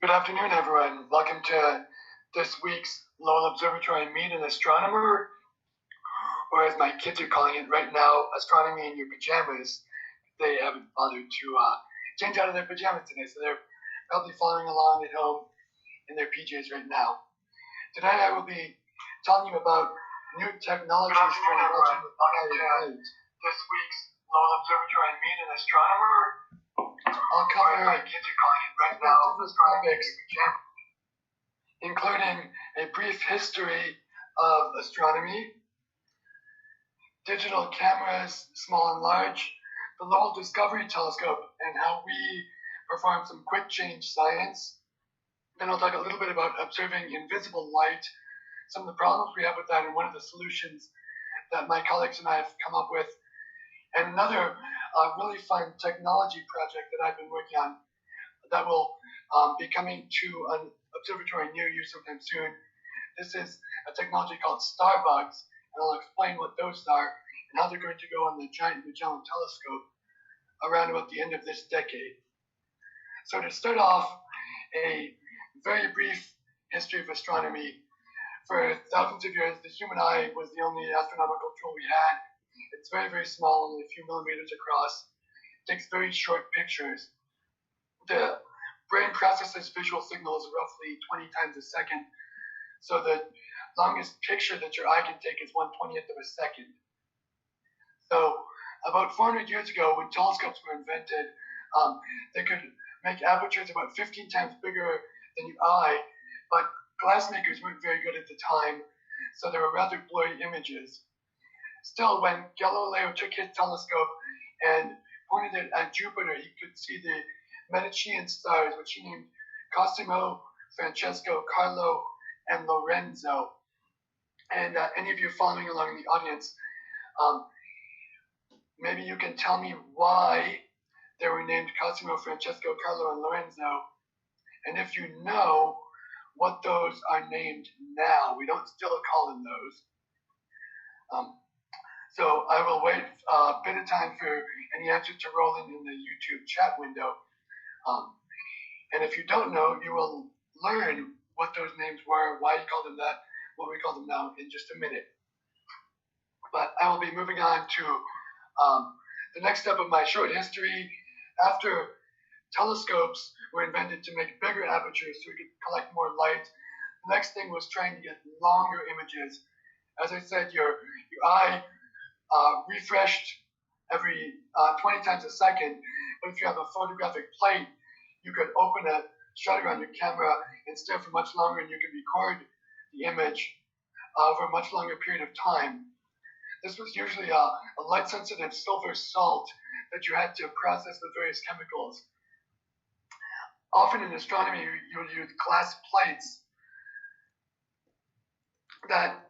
Good afternoon, everyone. Welcome to this week's Lowell Observatory Meet an Astronomer, or as my kids are calling it right now, Astronomy in Your Pajamas. They haven't bothered to change out of their pajamas today, so they're probably following along at home in their PJs right now. Today I will be telling you about new technologies for enriching with light. This week's Lowell Observatory Meet an Astronomer. I'll cover my kids are calling it right now topics, including a brief history of astronomy, digital cameras, small and large, the Lowell Discovery Telescope, and how we perform some quick change science. Then I'll talk a little bit about observing invisible light, some of the problems we have with that, and one of the solutions that my colleagues and I have come up with, and another really fun technology project that I've been working on that will be coming to an observatory near you sometime soon. This is a technology called Starbugs, and I'll explain what those are and how they're going to go on the giant Magellan telescope around about the end of this decade. So to start off, a very brief history of astronomy. For thousands of years, the human eye was the only astronomical tool we had. It's very, very small, only a few millimeters across. It takes very short pictures. The brain processes visual signals roughly 20 times a second. So the longest picture that your eye can take is 1/20th of a second. So about 400 years ago, when telescopes were invented, they could make apertures about 15 times bigger than your eye, but glassmakers weren't very good at the time, so they were rather blurry images. Still, when Galileo took his telescope and pointed it at Jupiter, he could see the Medicean stars, which he named Cosimo, Francesco, Carlo, and Lorenzo. And any of you following along in the audience, maybe you can tell me why they were named Cosimo, Francesco, Carlo, and Lorenzo, and if you know what those are named now. We don't still call them those. So I will wait a bit of time for any answers to roll in the YouTube chat window. And if you don't know, you will learn what those names were, why you call them that, what we call them now in just a minute. But I will be moving on to the next step of my short history. After telescopes were invented to make bigger apertures so we could collect more light, the next thing was trying to get longer images. As I said, your eye refreshed every 20 times a second, but if you have a photographic plate, you could open a shutter on your camera and stare for much longer, and you could record the image over a much longer period of time. This was usually a light-sensitive silver salt that you had to process with various chemicals. Often in astronomy, you would use glass plates that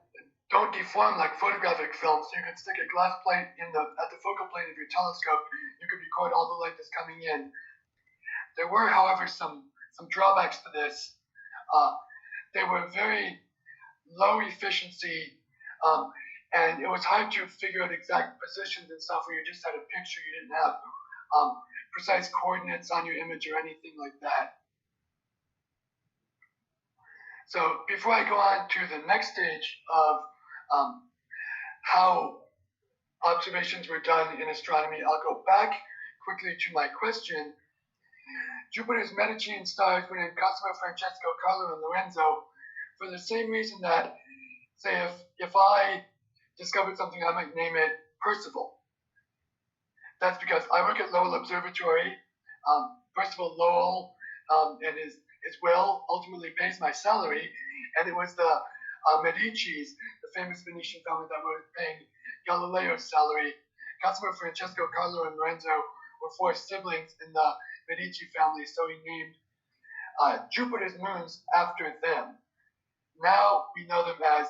don't deform like photographic film, so you could stick a glass plate at the focal plane of your telescope. You could record all the light that's coming in. There were, however, some drawbacks to this. They were very low efficiency, and it was hard to figure out exact positions and stuff where you just had a picture. You didn't have precise coordinates on your image or anything like that. So before I go on to the next stage of how observations were done in astronomy, I'll go back quickly to my question. Jupiter's Medicean stars were named Cosimo, Francesco, Carlo, and Lorenzo for the same reason that, say, if I discovered something, I might name it Percival. That's because I work at Lowell Observatory. Percival Lowell and his will ultimately pays my salary, and it was the Medicis, the famous Venetian family, that were paying Galileo's salary. Cosimo, Francesco, Carlo, and Lorenzo were four siblings in the Medici family, so he named Jupiter's moons after them. Now we know them as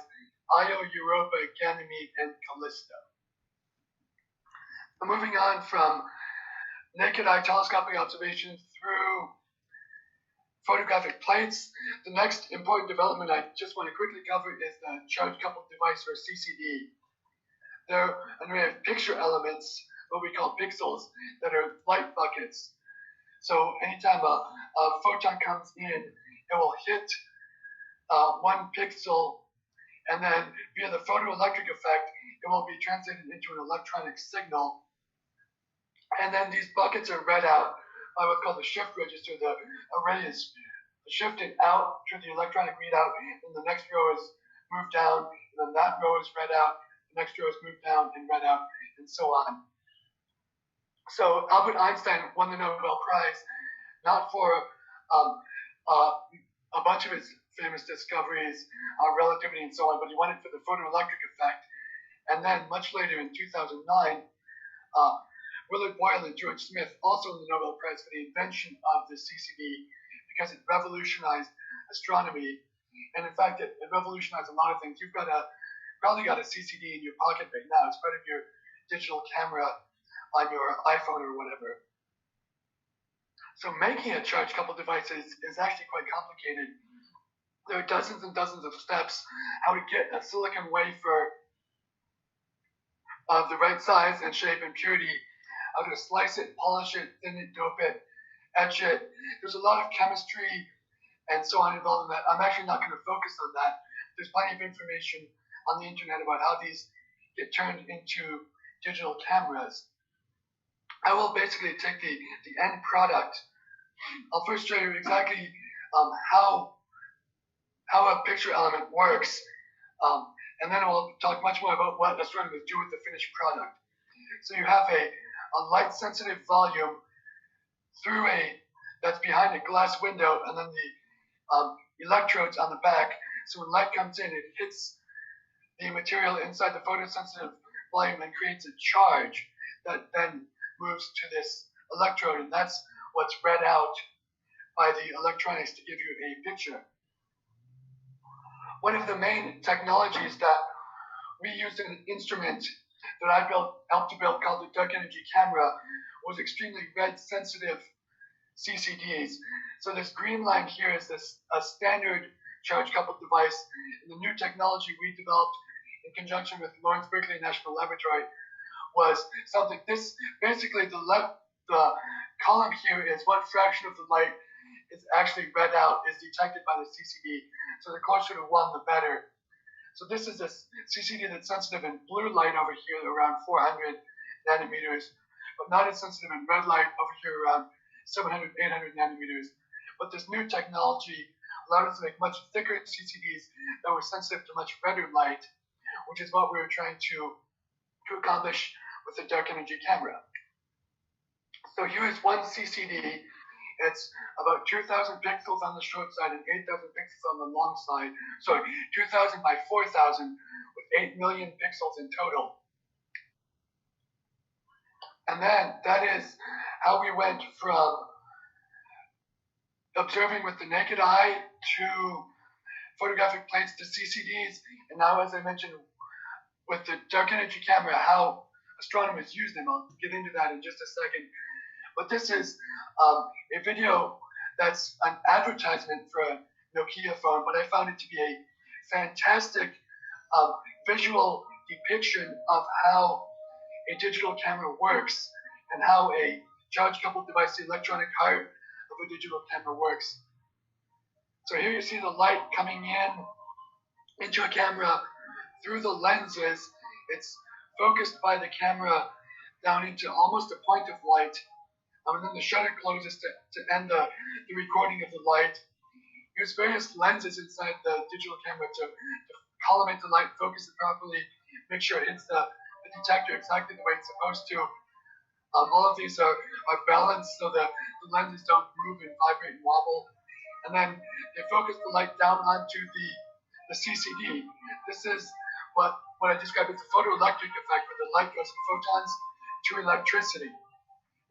Io, Europa, Ganymede, and Callisto. Moving on from naked eye telescopic observations through photographic plates, the next important development I just want to quickly cover is the charge coupled device, or CCD. There are an array of picture elements, what we call pixels, that are light buckets. So anytime a photon comes in, it will hit one pixel, and then via the photoelectric effect, it will be translated into an electronic signal. And then these buckets are read out by what's called the shift register. The array is shifted out to the electronic readout, and the next row is moved down, and then that row is read out, the next row is moved down and read out, and so on. So Albert Einstein won the Nobel Prize not for a bunch of his famous discoveries, relativity and so on, but he won it for the photoelectric effect. And then much later in 2009, Willard Boyle and George Smith also won the Nobel Prize for the invention of the CCD because it revolutionized astronomy. And in fact, it revolutionized a lot of things. You've probably got a CCD in your pocket right now. It's part of your digital camera on your iPhone or whatever. So making a charge-coupled device is actually quite complicated. There are dozens and dozens of steps how to get a silicon wafer of the right size and shape and purity, how to slice it, polish it, thin it, dope it, etch it. There's a lot of chemistry and so on involved in that. I'm actually not going to focus on that. There's plenty of information on the internet about how these get turned into digital cameras. I will basically take the end product. I'll first show you exactly how a picture element works, and then we'll talk much more about what astronomers do with the finished product. So you have a light-sensitive volume that's behind a glass window, and then the electrodes on the back. So when light comes in, it hits the material inside the photosensitive volume and creates a charge that then moves to this electrode, and that's what's read out by the electronics to give you a picture. One of the main technologies that we used in an instrument that I helped to build called the dark energy camera was extremely red sensitive CCDs. So this green line here is a standard charge coupled device, and the new technology we developed in conjunction with Lawrence Berkeley National Laboratory was something. This basically the column here is what fraction of the light is actually read out, is detected by the CCD. So the closer to 1, the better. So this is a CCD that's sensitive in blue light over here, around 400 nanometers, but not as sensitive in red light over here, around 700, 800 nanometers. But this new technology allowed us to make much thicker CCDs that were sensitive to much redder light, which is what we were trying to accomplish with the dark energy camera. So here is one CCD. It's about 2,000 pixels on the short side and 8,000 pixels on the long side. Sorry, 2,000 by 4,000 with 8 million pixels in total. And then that is how we went from observing with the naked eye to photographic plates to CCDs. And now, as I mentioned, with the dark energy camera, how astronomers use them. I'll get into that in just a second. But this is a video that's an advertisement for a Nokia phone, but I found it to be a fantastic visual depiction of how a digital camera works and how a charge-coupled device, the electronic heart of a digital camera, works. So here you see the light coming into a camera through the lenses. It's focused by the camera down into almost a point of light. And then the shutter closes to end the recording of the light. Use various lenses inside the digital camera to collimate the light, focus it properly, make sure it hits the detector exactly the way it's supposed to. All of these are balanced so that the lenses don't move and vibrate and wobble. And then they focus the light down onto the CCD. This is what I described as the photoelectric effect, where the light goes from photons to electricity.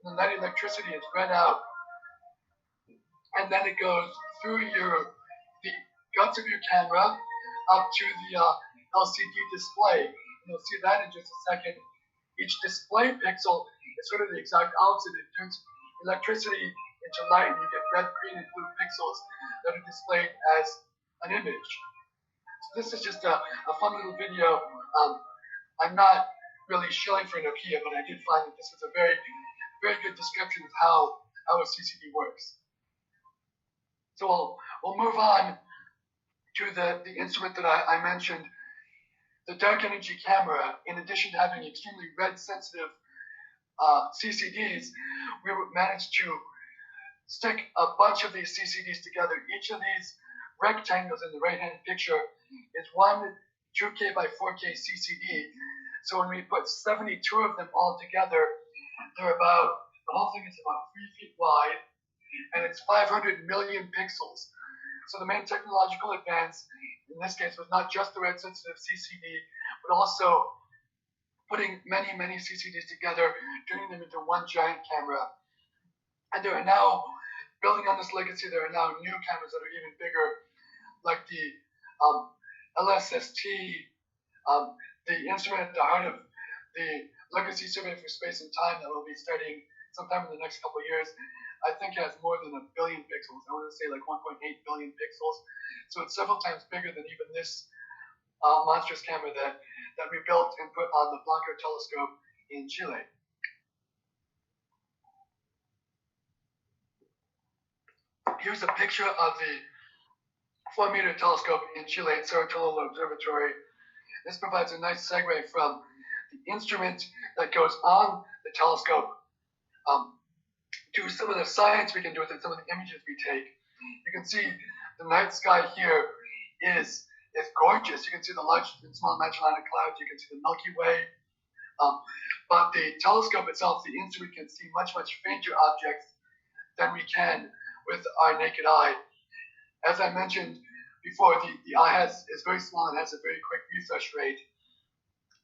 And that electricity is read out, and then it goes through the guts of your camera up to the LCD display. And you'll see that in just a second. Each display pixel is sort of the exact opposite. It turns electricity into light, and you get red, green, and blue pixels that are displayed as an image. So this is just a fun little video. I'm not really shilling for Nokia, but I did find that this was a very, very good description of how how a CCD works. So we'll move on to the instrument that I mentioned, the dark energy camera. In addition to having extremely red sensitive CCDs, we managed to stick a bunch of these CCDs together. Each of these rectangles in the right-hand picture is one 2K by 4K CCD. So when we put 72 of them all together, they're about, the whole thing is about 3 feet wide, and it's 500 million pixels. So the main technological advance in this case was not just the red sensitive CCD, but also putting many, many CCDs together, turning them into one giant camera. And there are now, building on this legacy, there are now new cameras that are even bigger, like the LSST, the instrument at the heart of the Legacy Survey for Space and Time that we'll be studying sometime in the next couple of years. I think it has more than 1 billion pixels. I want to say like 1.8 billion pixels. So it's several times bigger than even this monstrous camera that we built and put on the Blanco telescope in Chile. Here's a picture of the 4-meter telescope in Chile at Cerro Tololo Observatory. This provides a nice segue from the instrument that goes on the telescope to some of the science we can do with it, some of the images we take. You can see the night sky here is gorgeous. You can see the large and small Magellanic Clouds. You can see the Milky Way. But the telescope itself, the instrument, can see much, much fainter objects than we can with our naked eye. As I mentioned before, the eye is very small and has a very quick refresh rate.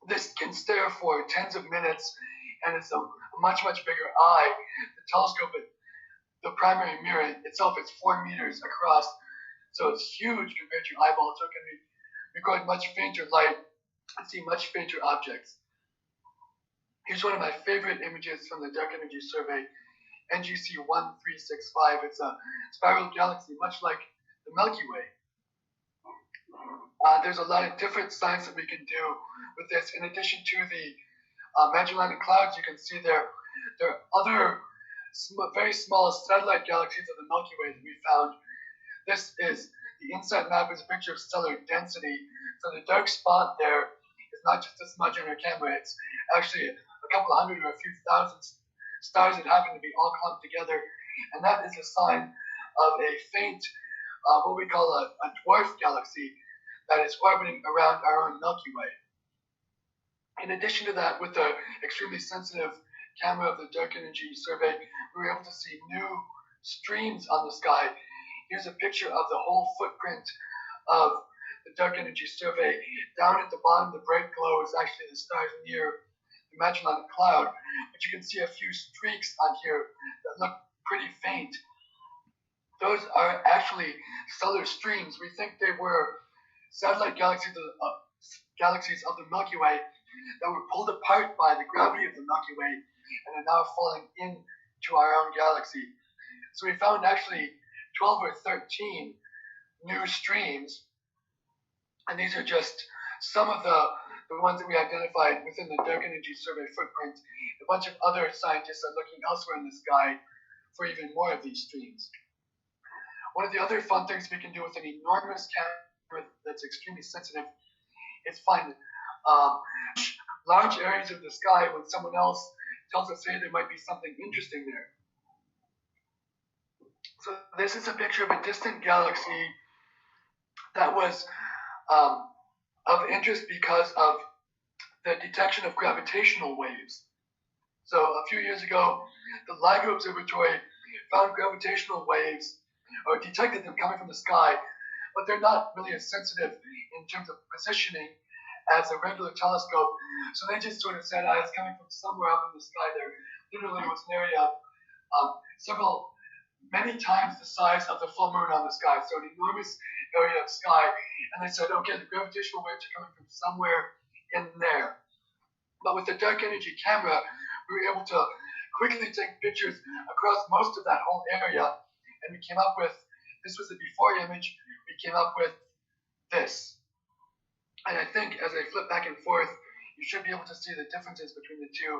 This can stare for tens of minutes, and it's a much, much bigger eye. The telescope, the primary mirror itself, is 4 meters across, so it's huge compared to your eyeball, so it can record much fainter light and see much fainter objects. Here's one of my favorite images from the Dark Energy Survey, NGC 1365. It's a spiral galaxy, much like the Milky Way. There's a lot of different science that we can do with this. In addition to the Magellanic Clouds, you can see there are other very small satellite galaxies of the Milky Way that we found. This is the inside map, is a picture of stellar density. So the dark spot there is not just a smudge on our camera, it's actually a couple of hundred or a few thousand stars that happen to be all clumped together. And that is a sign of a faint, what we call a dwarf galaxy that is orbiting around our own Milky Way. In addition to that, with the extremely sensitive camera of the Dark Energy Survey, we were able to see new streams on the sky. Here's a picture of the whole footprint of the Dark Energy Survey. Down at the bottom, the bright glow is actually the stars near the Magellanic Cloud, but you can see a few streaks on here that look pretty faint. Those are actually stellar streams. We think they were satellite galaxies of the Milky Way that were pulled apart by the gravity of the Milky Way and are now falling into our own galaxy. So we found actually 12 or 13 new streams, and these are just some of the ones that we identified within the Dark Energy Survey footprint. A bunch of other scientists are looking elsewhere in the sky for even more of these streams. One of the other fun things we can do with an enormous camera that's extremely sensitive is find large areas of the sky when someone else tells us, hey, there might be something interesting there. So this is a picture of a distant galaxy that was of interest because of the detection of gravitational waves. So a few years ago, the LIGO Observatory found gravitational waves, or detected them coming from the sky, but they're not really as sensitive in terms of positioning as a regular telescope. So they just sort of said, it's coming from somewhere up in the sky. There literally was an area many times the size of the full moon on the sky, so an enormous area of sky. And they said, okay, the gravitational waves are coming from somewhere in there. But with the dark energy camera, we were able to quickly take pictures across most of that whole area, and we came up with, this was the before image, we came up with this. And I think as I flip back and forth, you should be able to see the differences between the two.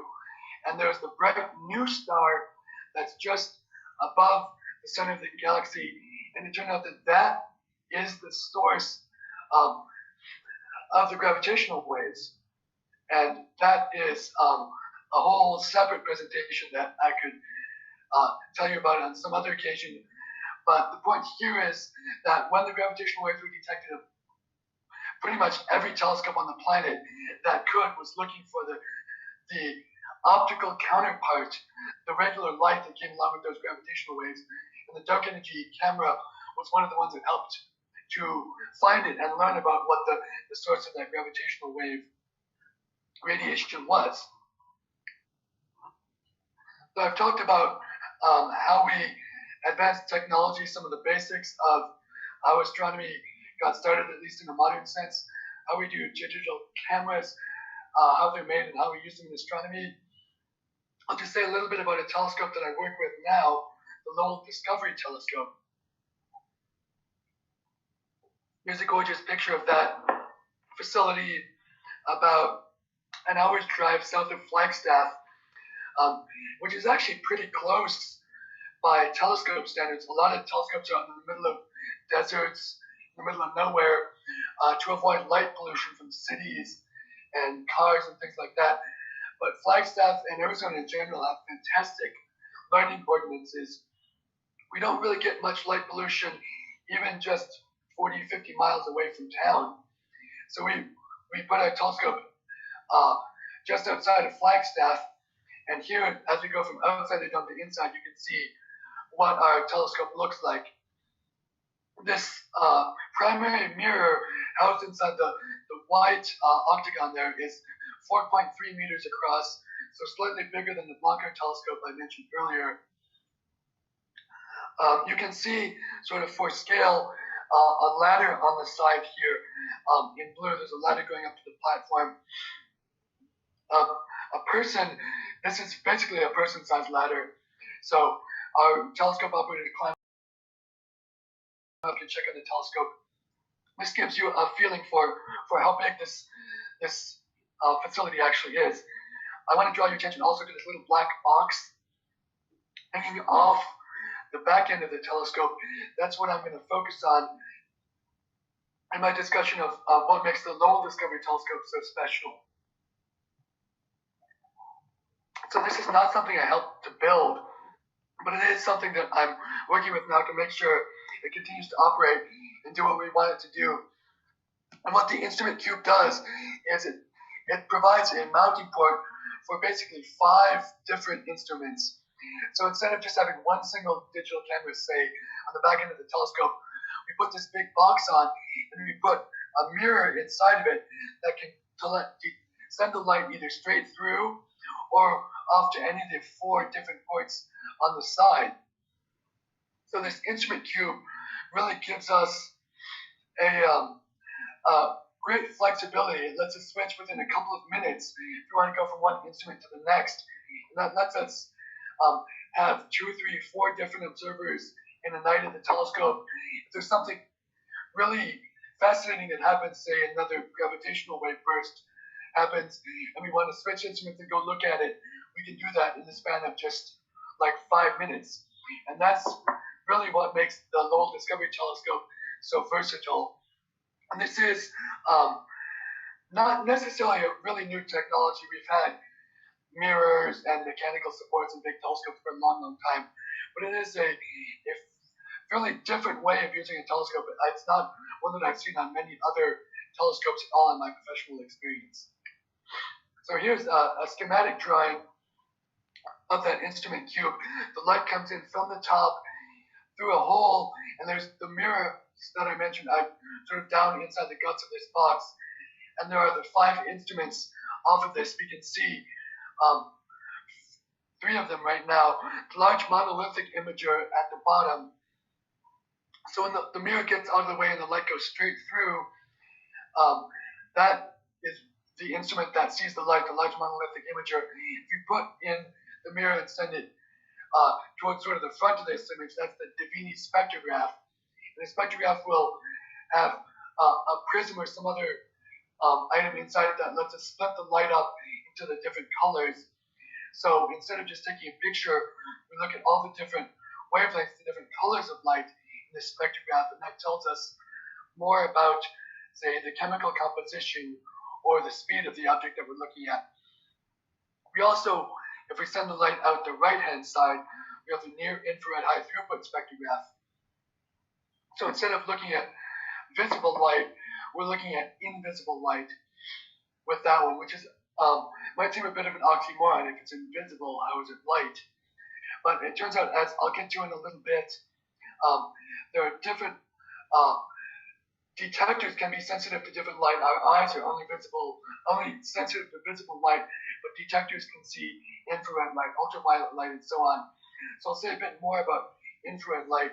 And there's the bright new star that's just above the center of the galaxy, and it turned out that that is the source of the gravitational waves. And that is a whole separate presentation that I could tell you about on some other occasion. But the point here is that when the gravitational waves were detected, pretty much every telescope on the planet that could was looking for the optical counterpart, the regular light that came along with those gravitational waves. And the dark energy camera was one of the ones that helped to find it and learn about what the source of that gravitational wave radiation was. So I've talked about how we advanced technology, some of the basics of how astronomy got started, at least in a modern sense, how we do digital cameras, how they're made and how we use them in astronomy. I'll just say a little bit about a telescope that I work with now, the Lowell Discovery Telescope. Here's a gorgeous picture of that facility about an hour's drive south of Flagstaff, which is actually pretty close by telescope standards. A lot of telescopes are out in the middle of deserts, in the middle of nowhere, to avoid light pollution from cities and cars and things like that. But Flagstaff and Arizona in general have fantastic lighting ordinances. We don't really get much light pollution, even just 40, 50 miles away from town. So we put our telescope just outside of Flagstaff, and here, as we go from outside the dome to inside, you can see what our telescope looks like. This primary mirror housed inside the white octagon there is 4.3 meters across, so slightly bigger than the Blanco telescope I mentioned earlier. You can see, sort of for scale, a ladder on the side here. In blue, there's a ladder going up to the platform. A person, this is basically a person-sized ladder. So our telescope operator climbs up to check on the telescope. This gives you a feeling for how big this facility actually is. I want to draw your attention also to this little black box hanging off the back end of the telescope. That's what I'm going to focus on in my discussion of what makes the Lowell Discovery Telescope so special. So this is not something I helped to build, but it is something that I'm working with now to make sure it continues to operate and do what we want it to do. And what the Instrument Cube does is it provides a mounting port for basically 5 different instruments. So instead of just having one single digital camera, say, on the back end of the telescope, we put this big box on and we put a mirror inside of it that can send the light either straight through or off to any of the 4 different ports on the side. So this Instrument Cube really gives us a great flexibility. It lets us switch within a couple of minutes if you want to go from one instrument to the next. And that lets us have 2, 3, 4 different observers in a night at the telescope. If there's something really fascinating that happens, say another gravitational wave burst happens, and we want to switch instruments and go look at it, we can do that in the span of just like 5 minutes. And that's really what makes the Lowell Discovery Telescope so versatile. And this is not necessarily a really new technology. We've had mirrors and mechanical supports in big telescopes for a long, long time. But it is a fairly different way of using a telescope. It's not one that I've seen on many other telescopes at all in my professional experience. So here's a schematic drawing of that Instrument Cube. The light comes in from the top through a hole, and there's the mirror that I mentioned sort of down inside the guts of this box. And there are the 5 instruments off of this. We can see 3 of them right now. The large monolithic imager at the bottom. So when the mirror gets out of the way and the light goes straight through, that is the instrument that sees the light, the large monolithic imager. If you put in the mirror and send it towards sort of the front of this image, that's the Davini spectrograph. And the spectrograph will have a prism or some other item inside it that lets us split the light up into the different colors. So instead of just taking a picture, we look at all the different wavelengths, the different colors of light in the spectrograph, and that tells us more about, say, the chemical composition or the speed of the object that we're looking at. We also, if we send the light out the right-hand side, we have the near-infrared high-throughput spectrograph. So instead of looking at visible light, we're looking at invisible light with that one, which is might seem a bit of an oxymoron. If it's invisible, how is it light? But it turns out, as I'll get to in a little bit, there are different detectors can be sensitive to different light. Our eyes are only sensitive to visible light, but detectors can see infrared light, ultraviolet light, and so on. So I'll say a bit more about infrared light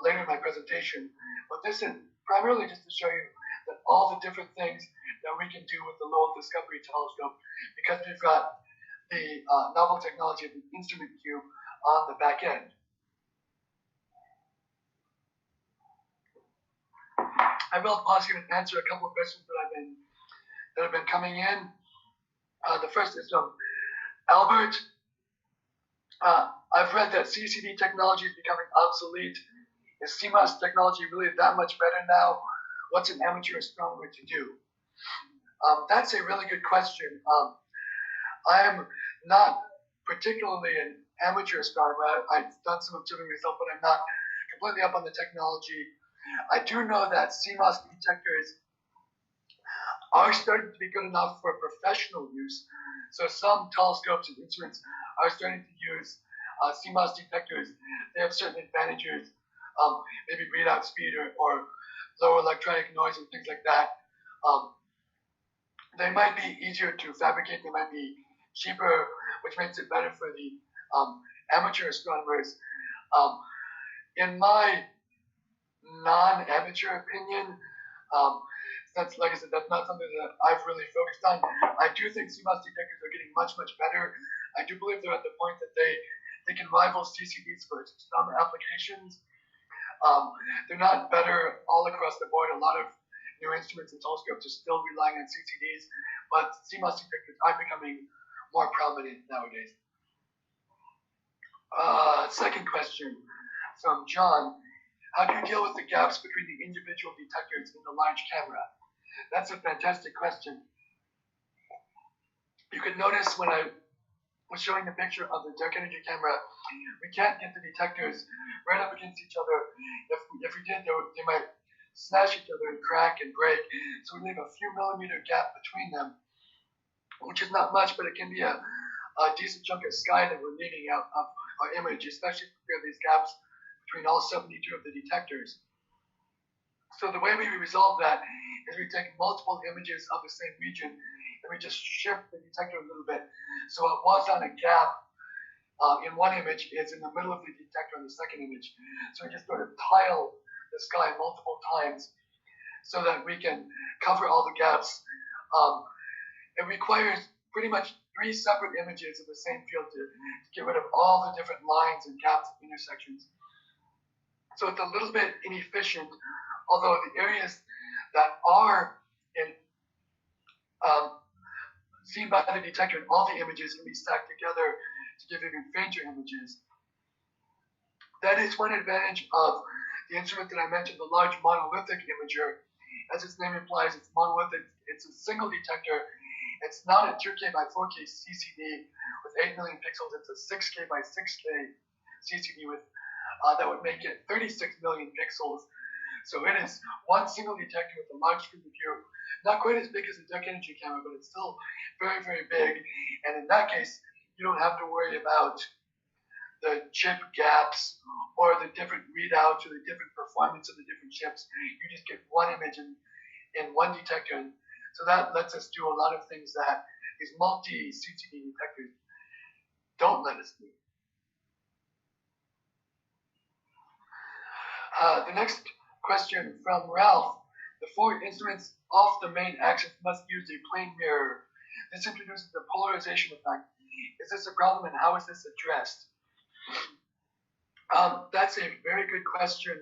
later in my presentation. But this is primarily just to show you that all the different things that we can do with the Lowell Discovery Telescope, because we've got the novel technology of the Instrument Cube on the back end. I will pause here and answer a couple of questions that have been coming in. The first is from Albert. I've read that CCD technology is becoming obsolete. Is CMOS technology really that much better now? What's an amateur astronomer to do? That's a really good question. I am not particularly an amateur astronomer. I've done some observing myself, but I'm not completely up on the technology. I do know that CMOS detectors are starting to be good enough for professional use. So some telescopes and instruments are starting to use CMOS detectors. They have certain advantages, maybe readout speed or lower electronic noise and things like that. They might be easier to fabricate. They might be cheaper, which makes it better for the amateur astronomers. In my non-amateur opinion, since, like I said, that's not something that I've really focused on. I do think CMOS detectors are getting much, much better. I do believe they're at the point that they can rival CCDs for some applications. They're not better all across the board. A lot of new instruments and telescopes are still relying on CCDs, but CMOS detectors are becoming more prominent nowadays. Second question from John. How do you deal with the gaps between the individual detectors in the large camera? That's a fantastic question. You could notice when I was showing the picture of the dark energy camera, we can't get the detectors right up against each other. If we did, they might smash each other and crack and break. So we leave a few millimeter gap between them, which is not much, but it can be a decent chunk of sky that we're leaving out of our image, especially if we have these gaps between all 72 of the detectors. So the way we resolve that is we take multiple images of the same region and we just shift the detector a little bit. So it was on a gap in one image is in the middle of the detector in the second image. So we just sort of tile the sky multiple times so that we can cover all the gaps. It requires pretty much 3 separate images of the same field to get rid of all the different lines and gaps and intersections. So it's a little bit inefficient, although the areas that are seen by the detector in all the images can be stacked together to give even fainter images. That is one advantage of the instrument that I mentioned, the large monolithic imager. As its name implies, it's monolithic. It's a single detector. It's not a 2K by 4K CCD with 8 million pixels. It's a 6K by 6K CCD with that would make it 36 million pixels. So it is one single detector with a large field of view. Not quite as big as a dark energy camera, but it's still very, very big. And in that case, you don't have to worry about the chip gaps or the different readouts or the different performance of the different chips. You just get one image in one detector. And so that lets us do a lot of things that these multi-CCD detectors don't let us do. The next question from Ralph. The 4 instruments off the main axis must use a plane mirror. This introduces the polarization effect. Is this a problem and how is this addressed? That's a very good question.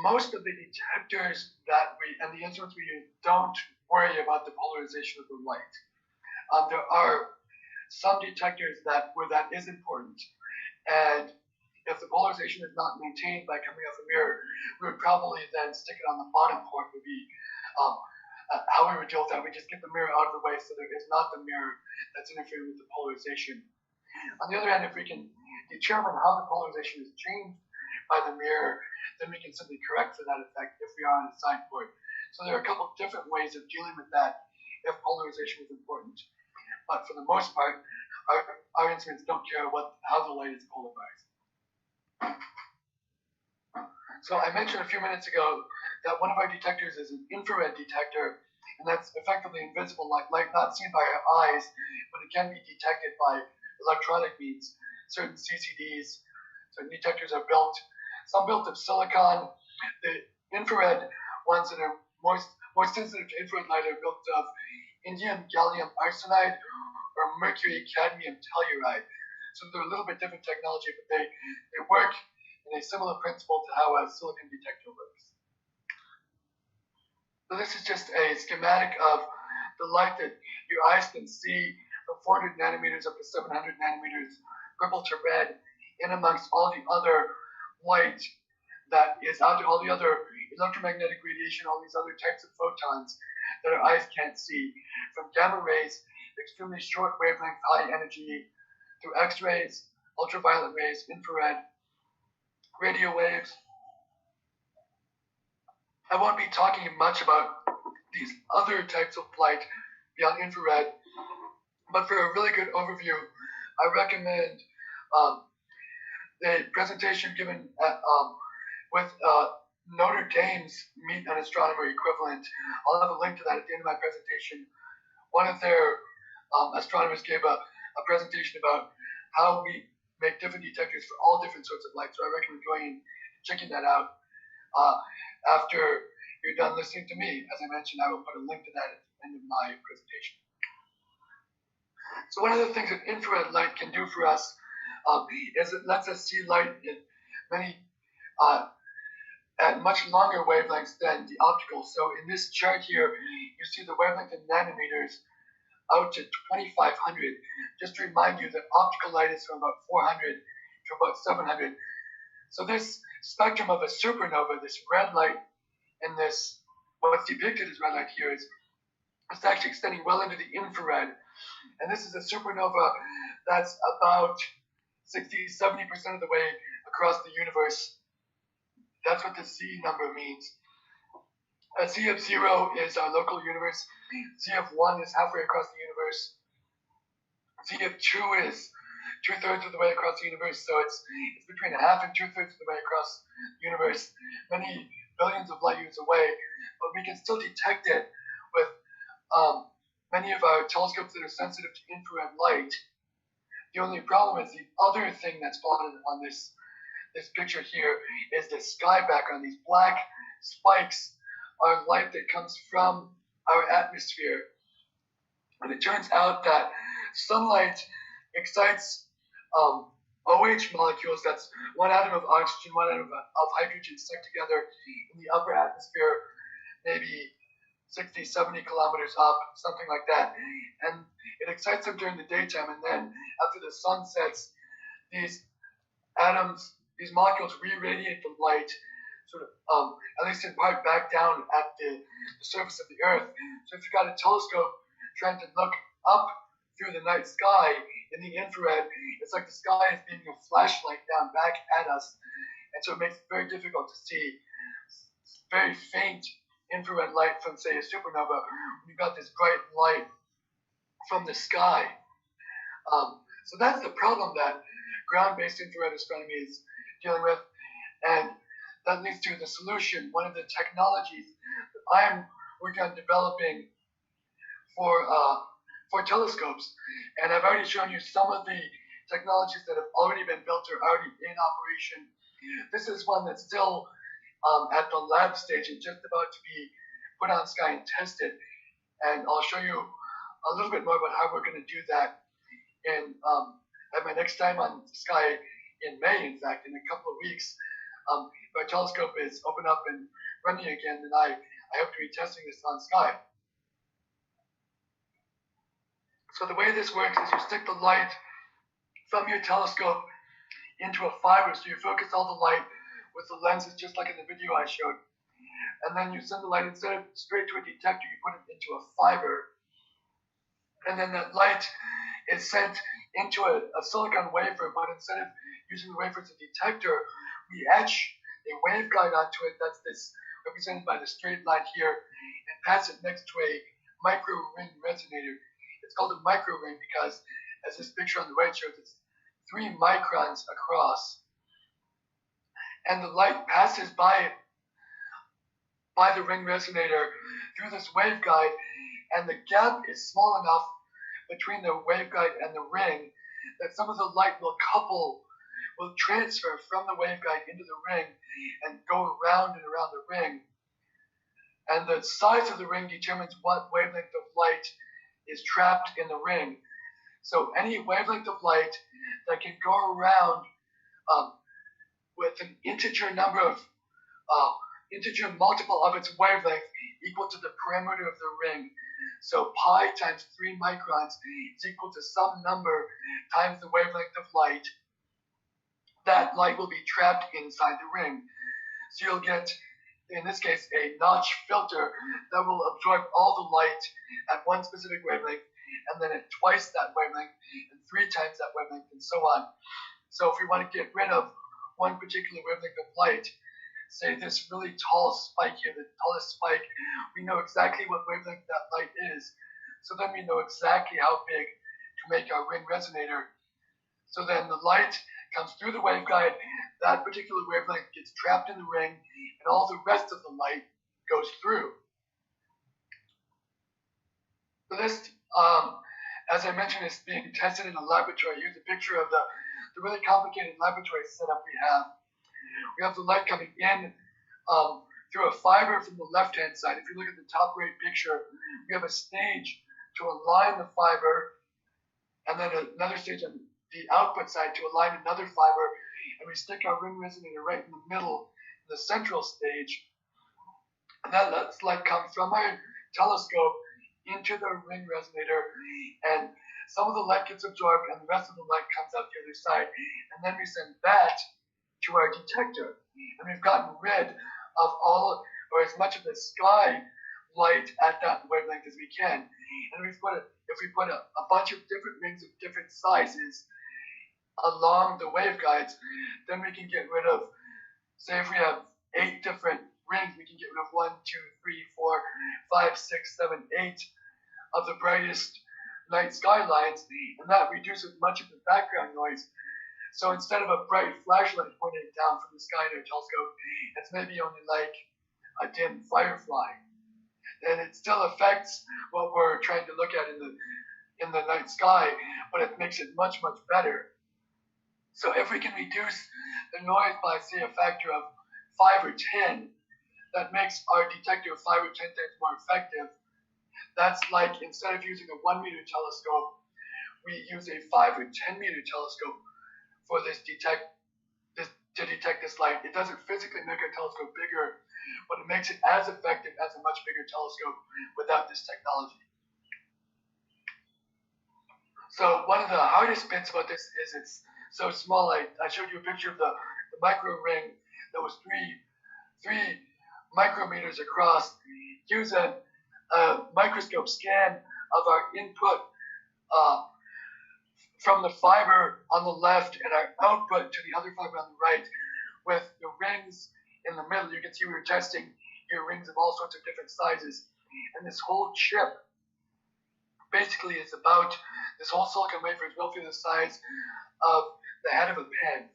Most of the detectors that and the instruments we use don't worry about the polarization of the light. There are some detectors where that is important. And if the polarization is not maintained by coming off a mirror, we would probably then stick it on the bottom port would be how we would deal with that. We just get the mirror out of the way so that it's not the mirror that's interfering with the polarization. On the other hand, if we can determine how the polarization is changed by the mirror, then we can simply correct for that effect if we are on a side port. So there are a couple of different ways of dealing with that if polarization is important. But for the most part, our instruments don't care how the light is polarized. So I mentioned a few minutes ago that one of our detectors is an infrared detector, and that's effectively invisible light not seen by our eyes, but it can be detected by electronic means. Certain CCDs, certain detectors are built, some built of silicon. The infrared ones that are more sensitive to infrared light are built of indium gallium arsenide or mercury cadmium telluride. So they're a little bit different technology, but they work in a similar principle to how a silicon detector works. So this is just a schematic of the light that your eyes can see from 400 nanometers up to 700 nanometers, purple to red, in amongst all the other light that is out there, all the other electromagnetic radiation, all these other types of photons that our eyes can't see, from gamma rays, extremely short wavelength, high energy, through X-rays, ultraviolet rays, infrared, radio waves. I won't be talking much about these other types of light beyond infrared, but for a really good overview, I recommend the presentation given at, with Notre Dame's Meet an Astronomer equivalent. I'll have a link to that at the end of my presentation. One of their astronomers gave a presentation about how we make different detectors for all different sorts of light. So I recommend going and checking that out after you're done listening to me. As I mentioned, I will put a link to that at the end of my presentation. So one of the things that infrared light can do for us is it lets us see light in many at much longer wavelengths than the optical. So in this chart here, you see the wavelength in nanometers out to 2500. Just to remind you that optical light is from about 400 to about 700. So this spectrum of a supernova, this red light, and this, what's depicted as red light here is it's actually extending well into the infrared. And this is a supernova that's about 60-70% of the way across the universe. That's what the C number means. A Z of 0 is our local universe. Z of 1 is halfway across the universe. Z of 2 is 2/3 of the way across the universe. So it's between a half and 2/3 of the way across the universe, many billions of light years away. But we can still detect it with many of our telescopes that are sensitive to infrared light. The only problem is the other thing that's plotted on this picture here is the sky background. These black spikes are light that comes from our atmosphere. And it turns out that sunlight excites OH molecules, that's one atom of oxygen, one atom of hydrogen stuck together in the upper atmosphere, maybe 60-70 kilometers up, something like that. And it excites them during the daytime, and then after the sun sets, these atoms, these molecules re-radiate the light, sort of, at least in part, back down at the surface of the Earth. So if you've got a telescope trying to look up through the night sky in the infrared, it's like the sky is beaming a flashlight down back at us. And so it makes it very difficult to see very faint infrared light from, say, a supernova when you've got this bright light from the sky. So that's the problem that ground-based infrared astronomy is dealing with, and that leads to the solution. One of the technologies that I'm working on developing for telescopes, and I've already shown you some of the technologies that have already been built or already in operation. This is one that's still at the lab stage and just about to be put on sky and tested, and I'll show you a little bit more about how we're going to do that in at my next time on sky in May. In fact, in a couple of weeks, if our telescope is open up and running again, then I hope to be testing this on sky. So the way this works is you stick the light from your telescope into a fiber, so you focus all the light with the lenses just like in the video I showed. And then you send the light, instead of straight to a detector, you put it into a fiber. And then that light is sent into a silicon wafer, but instead of using the wafer as a detector, we etch a waveguide onto it, that's this represented by the straight line here, and pass it next to a micro ring resonator. It's called a micro ring because, as this picture on the right shows, it's 3 microns across. And the light passes by the ring resonator through this waveguide, and the gap is small enough between the waveguide and the ring that some of the light will transfer from the waveguide into the ring and go around and around the ring. And the size of the ring determines what wavelength of light is trapped in the ring. So any wavelength of light that can go around with an integer multiple of its wavelength equal to the perimeter of the ring. So pi times 3 microns is equal to some number times the wavelength of light. That light will be trapped inside the ring. So you'll get, in this case, a notch filter that will absorb all the light at one specific wavelength, and then at twice that wavelength, and 3 times that wavelength, and so on. So if we want to get rid of one particular wavelength of light, say this really tall spike here, the tallest spike, we know exactly what wavelength that light is. So then we know exactly how big to make our ring resonator. So then the light comes through the waveguide, that particular wavelength gets trapped in the ring, and all the rest of the light goes through. So this, as I mentioned, is being tested in a laboratory. Here's a picture of the really complicated laboratory setup we have. We have the light coming in through a fiber from the left-hand side. If you look at the top right picture, we have a stage to align the fiber, and then another stage on the output side to align another fiber, and we stick our ring resonator right in the middle, in the central stage. And that lets light come from our telescope into the ring resonator, and some of the light gets absorbed and the rest of the light comes out the other side, and then we send that to our detector. And we've gotten rid of all or as much of the sky light at that wavelength as we can. And if we put a bunch of different rings of different sizes along the waveguides, then we can get rid of, say if we have 8 different rings, we can get rid of 1, 2, 3, 4, 5, 6, 7, 8 of the brightest night sky lines, and that reduces much of the background noise. So instead of a bright flashlight pointing down from the sky to a telescope, it's maybe only like a dim firefly. And it still affects what we're trying to look at in the night sky, but it makes it much, much better. So if we can reduce the noise by, say, a factor of 5 or 10, that makes our detector 5 or 10 times more effective. That's like, instead of using a 1-meter telescope, we use a 5 or 10-meter telescope for to detect this light. It doesn't physically make our telescope bigger, but it makes it as effective as a much bigger telescope without this technology. So one of the hardest bits about this is it's so small. I showed you a picture of the micro ring that was 3 micrometers across. Here's a microscope scan of our input from the fiber on the left and our output to the other fiber on the right, with the rings in the middle. You can see we were testing here rings of all sorts of different sizes. And this whole chip basically is about, this whole silicon wafer is roughly the size of the head of a pen.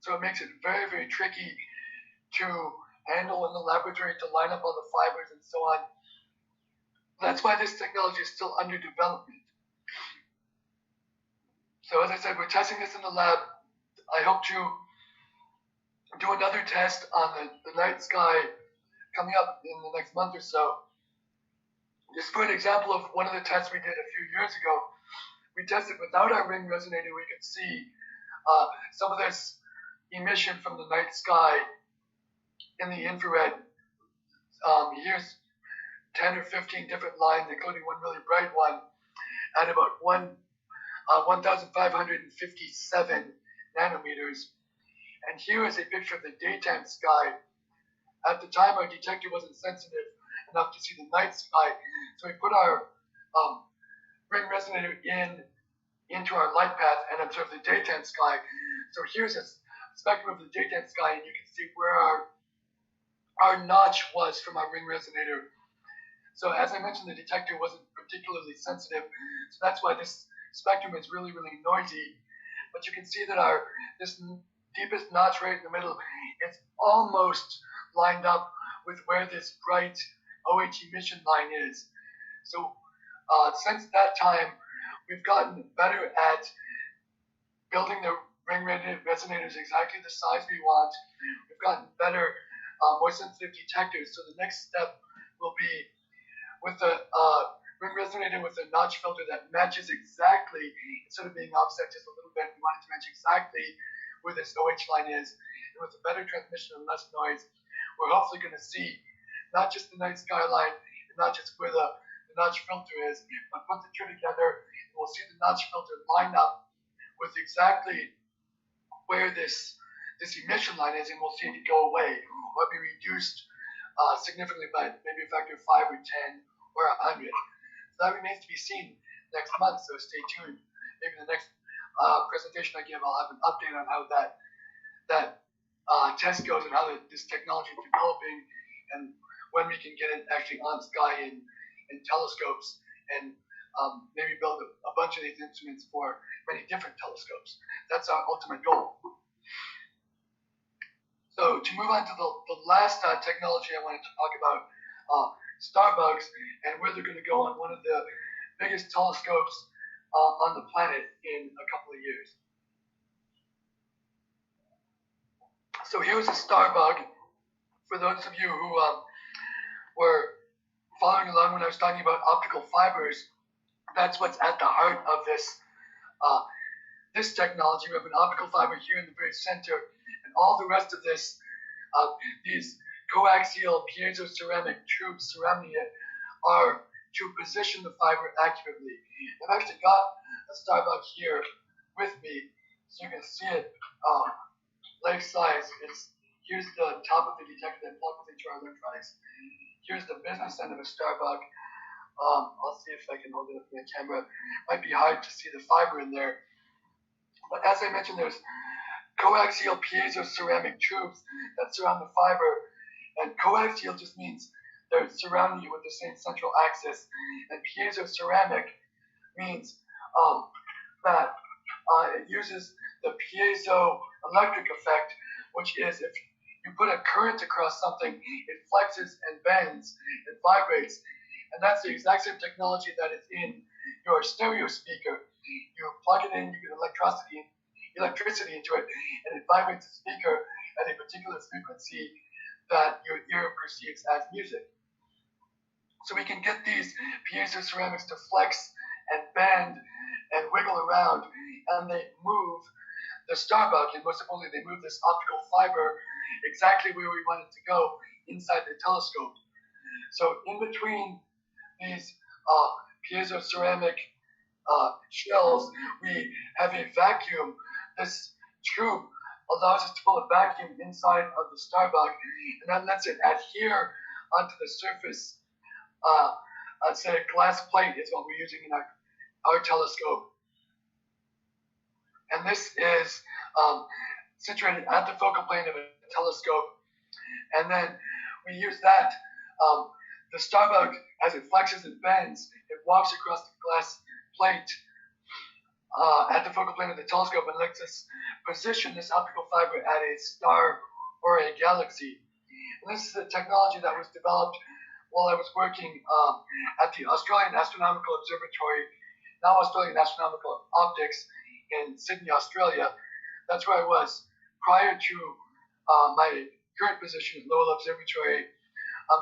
So it makes it very, very tricky to handle in the laboratory, to line up all the fibers and so on. That's why this technology is still under development. So as I said, we're testing this in the lab. I hope to do another test on the night sky coming up in the next month or so. Just for an example of one of the tests we did a few years ago, we tested without our ring resonator. We could see some of this emission from the night sky in the infrared. Here's 10 or 15 different lines, including one really bright one. at about 1,557 nanometers. And here is a picture of the daytime sky. At the time, our detector wasn't sensitive enough to see the night sky, so we put our ring resonator into our light path and observe the daytime sky. So here's a spectrum of the daytime sky, and you can see where our notch was from our ring resonator. So as I mentioned, the detector wasn't particularly sensitive, so that's why this spectrum is really, really noisy. But you can see that this deepest notch right in the middle is almost lined up with where this bright OH emission line is. So since that time, we've gotten better at building the ring resonators exactly the size we want. We've gotten better, more sensitive detectors. So the next step will be with a ring resonator with a notch filter that matches exactly, instead of being offset just a little bit, we want it to match exactly where this OH line is. And with a better transmission and less noise, we're hopefully going to see not just the night skyline, and not just where the notch filter is, but put the two together, and we'll see the notch filter line up with exactly where this emission line is, and we'll see it go away or be reduced significantly by maybe a factor of 5 or 10 or 100. So that remains to be seen next month, so stay tuned. Maybe the next presentation I give, I'll have an update on how that test goes and how this technology is developing, and when we can get it actually on sky in telescopes, and maybe build a bunch of these instruments for many different telescopes. That's our ultimate goal. So to move on to the last technology I wanted to talk about, Starbugs, and where they're going to go on one of the biggest telescopes on the planet in a couple of years. So here's a Starbug. For those of you who were following along when I was talking about optical fibers, that's what's at the heart of this technology. We have an optical fiber here in the very center, and all the rest of this, these coaxial piezo-ceramic tubes surrounding it, are to position the fiber accurately. I've actually got a Starbug here with me, so you can see it life size. Here's the top of the detector that plugs into our electronics. Here's the business end of a Starbug. I'll see if I can hold it up in the camera. It might be hard to see the fiber in there. But as I mentioned, there's coaxial piezo-ceramic tubes that surround the fiber. And coaxial just means they're surrounding you with the same central axis. And piezo-ceramic means that it uses the piezoelectric effect, which is if you put a current across something, it flexes and bends and vibrates. And that's the exact same technology that is in your stereo speaker. You plug it in, you get electricity into it, and it vibrates the speaker at a particular frequency that your ear perceives as music. So we can get these piezo-ceramics to flex and bend and wiggle around, and they move the Starbug, and most importantly, they move this optical fiber exactly where we want it to go inside the telescope. So in between these piezo-ceramic shells, we have a vacuum. This tube allows us to pull a vacuum inside of the Starbug, and that lets it adhere onto the surface. I'd say a glass plate is what we're using in our telescope. And this is situated at the focal plane of a telescope. And then we use that. The Starbug, as it flexes and bends, it walks across the glass plate at the focal plane of the telescope and lets us position this optical fiber at a star or a galaxy. And this is a technology that was developed while I was working at the Australian Astronomical Observatory, now Australian Astronomical Optics, in Sydney, Australia. That's where I was prior to my current position at Lowell Observatory.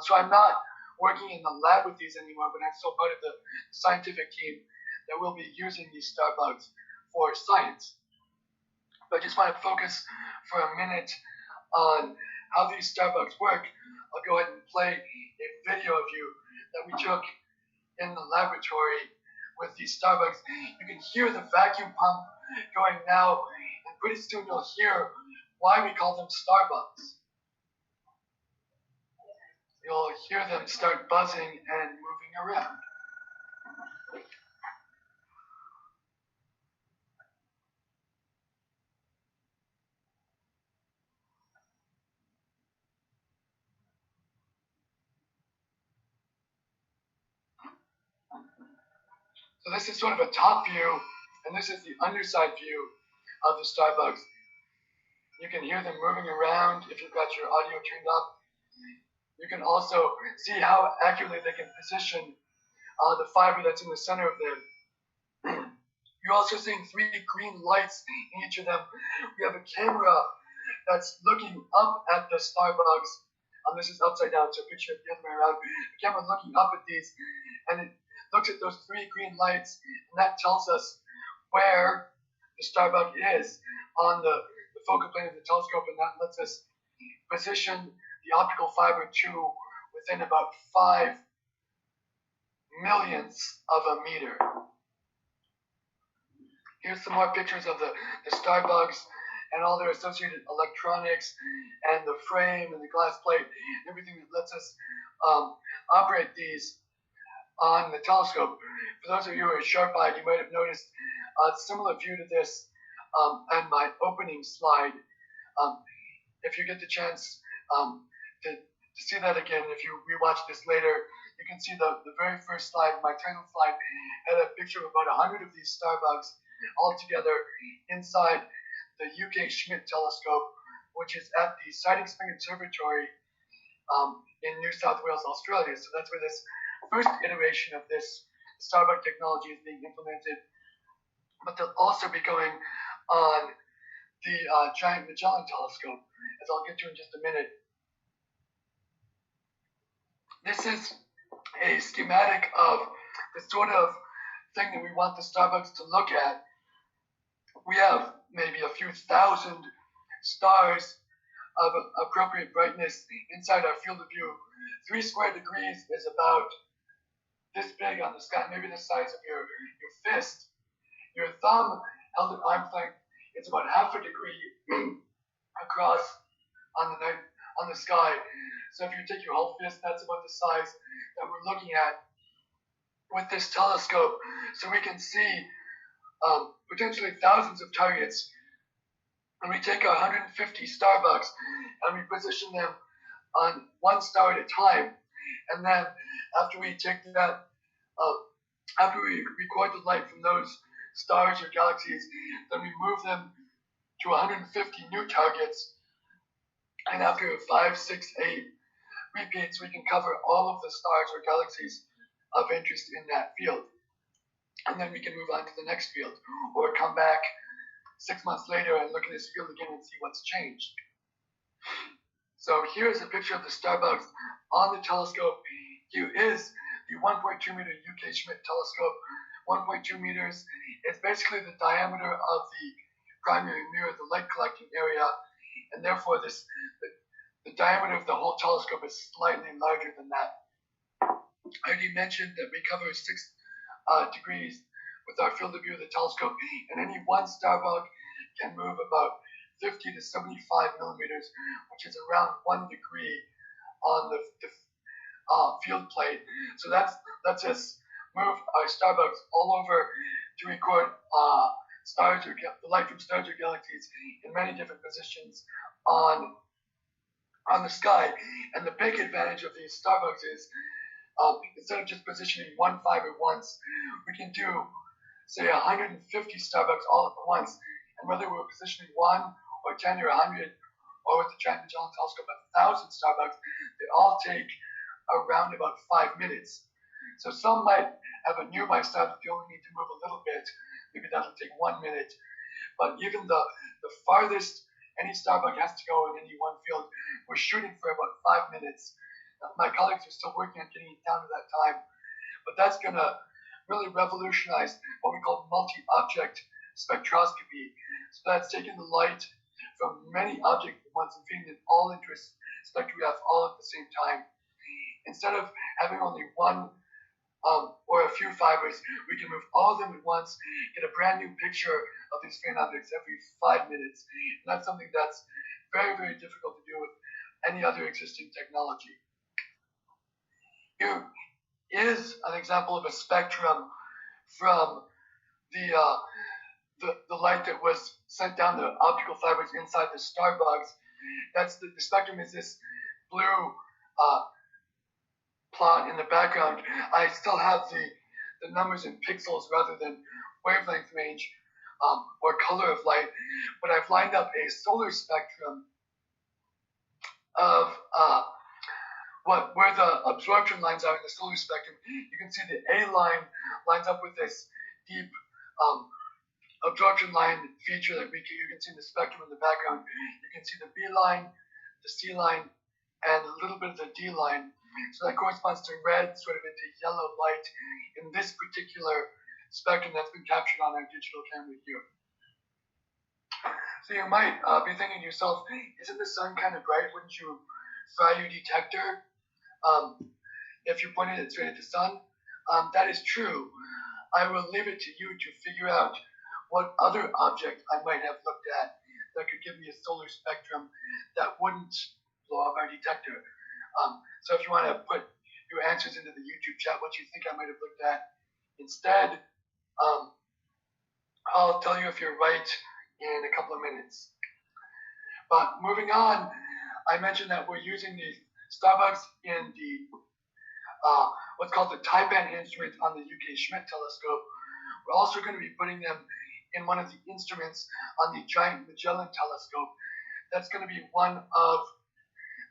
So I'm not working in the lab with these anymore, but I'm still part of the scientific team that will be using these Starbugs for science. But I just want to focus for a minute on how these Starbugs work. I'll go ahead and play a video of you that we took in the laboratory with these Starbugs. You can hear the vacuum pump going now, and pretty soon you'll hear why we call them Starbugs. You'll hear them start buzzing and moving around. So this is sort of a top view, and this is the underside view of the Starbugs. You can hear them moving around if you've got your audio turned up. You can also see how accurately they can position the fiber that's in the center of them. You're also seeing 3 green lights in each of them. We have a camera that's looking up at the Starbugs. This is upside down, so picture it the other way around. The camera looking up at these, and it looks at those 3 green lights, and that tells us where the Starbug is on the focal plane of the telescope, and that lets us position the optical fiber to within about 5 millionths of a meter. Here's some more pictures of the Starbugs and all their associated electronics and the frame and the glass plate, everything that lets us operate these on the telescope. For those of you who are sharp-eyed, you might have noticed a similar view to this on my opening slide. If you get the chance to see that again, if you rewatch this later, you can see the very first slide, my title slide, had a picture of about 100 of these Starbugs all together inside the UKST telescope, which is at the Siding Spring Observatory in New South Wales, Australia. So that's where this first iteration of this Starbug technology is being implemented. But they'll also be going on the giant Magellan telescope, as I'll get to in just a minute. This is a schematic of the sort of thing that we want the Starbugs to look at. We have maybe a few thousand stars of appropriate brightness inside our field of view. 3 square degrees is about this big on the sky, maybe the size of your fist. Your thumb held at arm's length, it's about half a degree across on the sky. So if you take your whole fist, that's about the size that we're looking at with this telescope. So we can see potentially thousands of targets. And we take our 150 Starbugs and we position them on 1 star at a time. And then after we take that, after we record the light from those stars or galaxies, then we move them to 150 new targets. And after 5, 6, 8 repeats, we can cover all of the stars or galaxies of interest in that field. And then we can move on to the next field, or come back 6 months later and look at this field again and see what's changed. So here's a picture of the Starbugs on the telescope. Here is the 1.2 meter UKST telescope. 1.2 meters is basically the diameter of the primary mirror, the light collecting area, and therefore the diameter of the whole telescope is slightly larger than that. I already mentioned that we cover 6 degrees with our field of view of the telescope, and any one Starbug can move about 50 to 75 millimeters, which is around 1 degree on the field plate. So that's us move our Starbugs all over to record stars or the light from stars or galaxies in many different positions on the sky. And the big advantage of these Starbugs is instead of just positioning one fiber once, we can do, say, 150 Starbugs all at once. And whether we're positioning 1 or 10 or 100, or with the Giant Magellan Telescope, 1,000 Starbugs, they all take around about 5 minutes. So some might have a nearby star that they only need to move a little bit. Maybe that'll take 1 minute. But even the farthest any Starbug has to go in any one field, we're shooting for about 5 minutes. My colleagues are still working on getting it down to that time. But that's going to really revolutionize what we call multi-object spectroscopy. So that's taking the light from many objects at once and feeding it all into a spectrograph all at the same time. Instead of having only one or a a few fibers, we can move all of them at once, get a brand new picture of these faint objects every 5 minutes. And that's something that's very, very difficult to do with any other existing technology. Here is an example of a spectrum from the light that was sent down the optical fibers inside the Starbugs. That's the spectrum is this blue plot in the background. I still have the numbers in pixels rather than wavelength range or color of light, but I've lined up a solar spectrum of where the absorption lines are in the solar spectrum. You can see the A line lines up with this deep absorption line feature that you can see in the spectrum in the background. You can see the B line, the C line, and a little bit of the D line. So that corresponds to red, sort of into yellow light in this particular spectrum that's been captured on our digital camera here. So you might be thinking to yourself, isn't the sun kind of bright? Wouldn't you fry your detector if you pointed it straight at the sun? That is true. I will leave it to you to figure out what other object I might have looked at that could give me a solar spectrum that wouldn't blow up our detector. So if you want to put your answers into the YouTube chat, what you think I might have looked at instead, I'll tell you if you're right in a couple of minutes. But moving on, I mentioned that we're using the Starbugs in the what's called the Type-N instrument on the UK telescope. We're also going to be putting them in one of the instruments on the giant Magellan telescope. That's going to be one of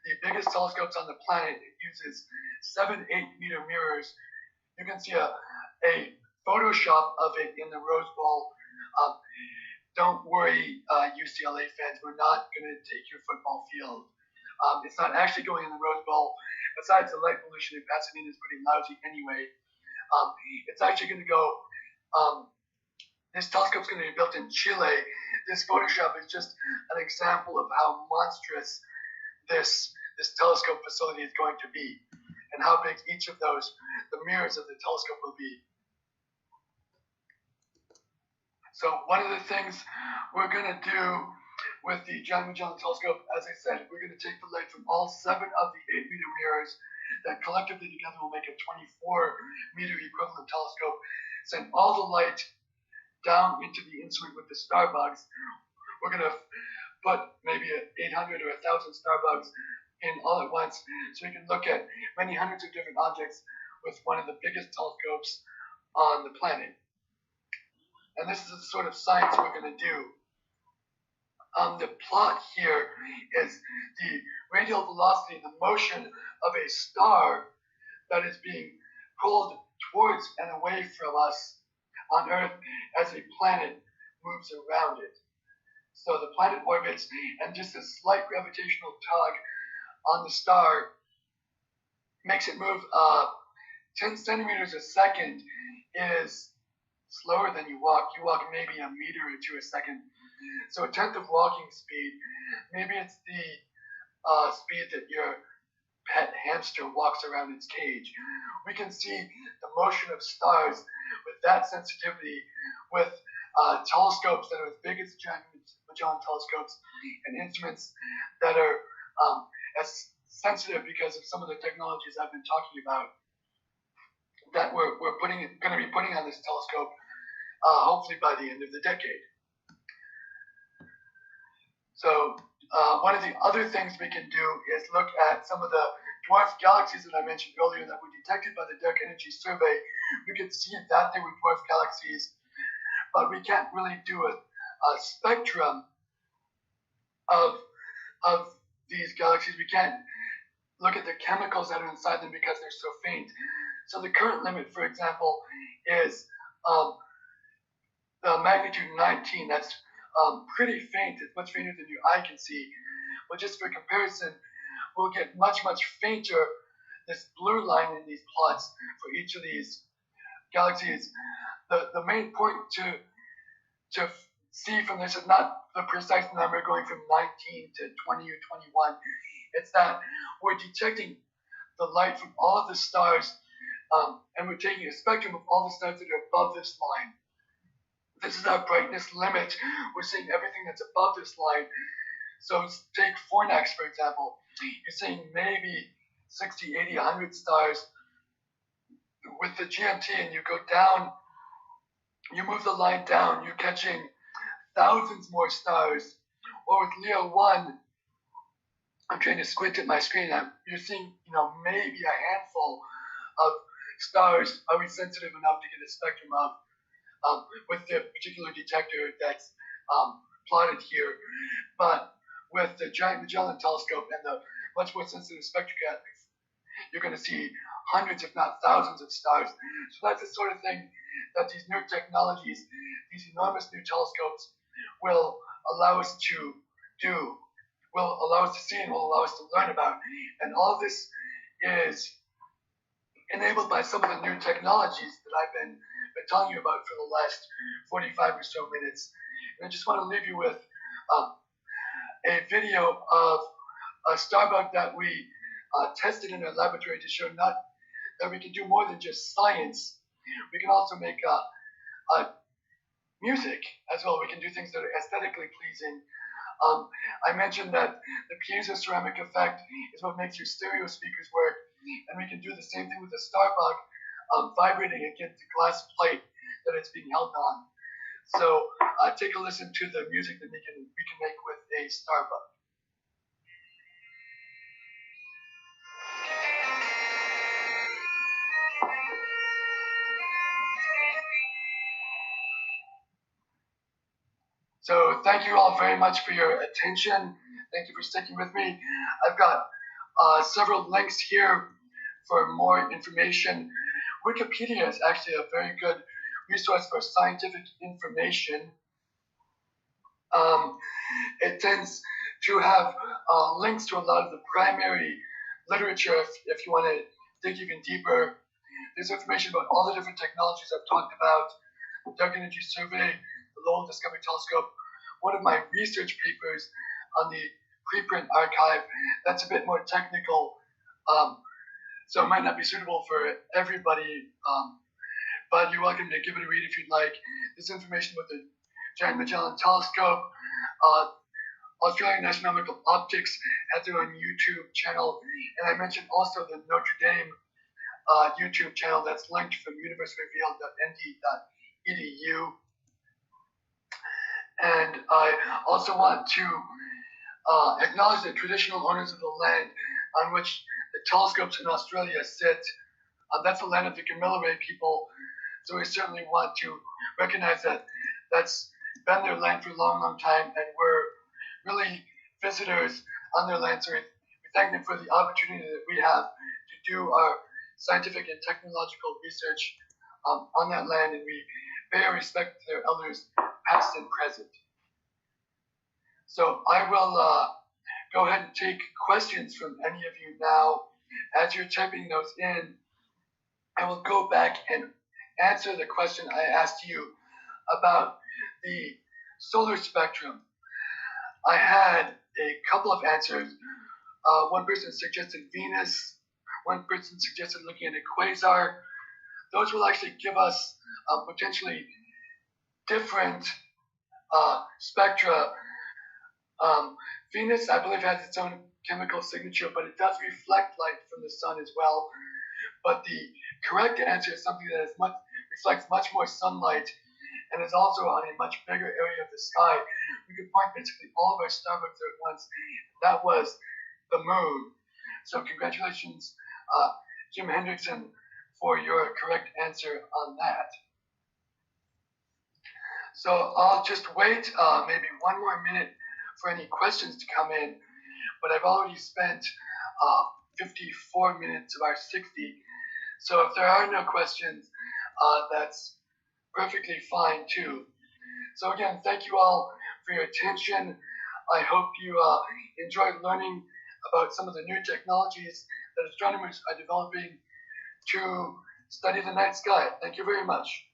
the biggest telescopes on the planet. It uses 7 8-meter mirrors. You can see a Photoshop of it in the Rose Bowl. Don't worry, UCLA fans, we're not going to take your football field. It's not actually going in the Rose Bowl. Besides, the light pollution in Pasadena is pretty lousy anyway. It's actually going to go, this telescope's going to be built in Chile. This Photoshop is just an example of how monstrous this telescope facility is going to be, and how big each of those, the mirrors of the telescope, will be. So one of the things we're going to do with the Giant Magellan telescope, as I said, we're going to take the light from all 7 of the 8-meter mirrors that collectively together will make a 24-meter equivalent telescope, send all the light down into the instrument with the Starbugs. We're going to put maybe 800 or 1,000 Starbugs in all at once, so we can look at many hundreds of different objects with one of the biggest telescopes on the planet. And this is the sort of science we're going to do. The plot here is the radial velocity, the motion of a star that is being pulled towards and away from us on Earth as a planet moves around it. So the planet orbits, and just a slight gravitational tug on the star makes it move 10 centimeters a second is slower than you walk. You walk maybe a meter or 2 a second. So a tenth of walking speed, maybe it's the speed that your pet hamster walks around its cage. We can see the motion of stars with that sensitivity with telescopes that are as big as Giant Magellan telescopes and instruments that are as sensitive because of some of the technologies I've been talking about that we're going to be putting on this telescope hopefully by the end of the decade. So one of the other things we can do is look at some of the dwarf galaxies that I mentioned earlier that were detected by the Dark Energy Survey. We could see that they were dwarf galaxies, but we can't really do a spectrum of these galaxies. We can't look at the chemicals that are inside them because they're so faint. So the current limit, for example, is the magnitude 19. That's pretty faint. It's much fainter than your eye can see. But just for comparison, we'll get much, much fainter, this blue line in these plots for each of these galaxies. The main point to see from this is not the precise number going from 19 to 20 or 21. It's that we're detecting the light from all of the stars And we're taking a spectrum of all the stars that are above this line. This is our brightness limit. We're seeing everything that's above this line. So take Fornax, for example. You're seeing maybe 60, 80, 100 stars. With the GMT, and you go down, you move the line down, you're catching thousands more stars. Or with Leo 1, I'm trying to squint at my screen, you're seeing, maybe a handful of stars. Are we sensitive enough to get a spectrum of with the particular detector that's plotted here? But with the giant Magellan telescope and the much more sensitive spectrographics, you're going to see hundreds, if not thousands, of stars. So that's the sort of thing that these new technologies, these enormous new telescopes, will allow us to do, will allow us to see, and will allow us to learn about. And all this is enabled by some of the new technologies that I've been telling you about for the last 45 or so minutes. And I just want to leave you with a video of a Starbug that we tested in our laboratory to show not that we can do more than just science. We can also make music as well. We can do things that are aesthetically pleasing. I mentioned that the piezo ceramic effect is what makes your stereo speakers work, and we can do the same thing with the Starbug vibrating against the glass plate that it's being held on. So take a listen to the music that we can make with a Starbug. So thank you all very much for your attention. Thank you for sticking with me. I've got several links here for more information. Wikipedia is actually a very good resource for scientific information. It tends to have links to a lot of the primary literature if you want to dig even deeper. There's information about all the different technologies I've talked about, the Dark Energy Survey, the Lowell Discovery Telescope. One of my research papers on the preprint archive, that's a bit more technical, so it might not be suitable for everybody, but you're welcome to give it a read if you'd like. This information with the Giant Magellan Telescope, Australian Astronomical Optics has their own YouTube channel, and I mentioned also the Notre Dame YouTube channel that's linked from universerevealed.nd.edu. And I also want to acknowledge the traditional owners of the land on which the telescopes in Australia sit. That's the land of the Gamilaroi people, so we certainly want to recognize that that's been their land for a long, long time, and we're really visitors on their land, so we thank them for the opportunity that we have to do our scientific and technological research on that land, and we pay our respect to their elders, past and present. So I will go ahead and take questions from any of you now. As you're typing those in, I will go back and answer the question I asked you about the solar spectrum. I had a couple of answers. One person suggested Venus. One person suggested looking at a quasar. Those will actually give us potentially different spectra. Venus, I believe, has its own chemical signature, but it does reflect light from the sun as well. But the correct answer is something that reflects much more sunlight and is also on a much bigger area of the sky. We could point basically all of our Starbugs there at once. That was the moon. So congratulations, Jim Hendrickson, for your correct answer on that. So I'll just wait maybe one more minute for any questions to come in, but I've already spent 54 minutes of our 60. So if there are no questions, that's perfectly fine too. So again, thank you all for your attention. I hope you enjoyed learning about some of the new technologies that astronomers are developing to study the night sky. Thank you very much.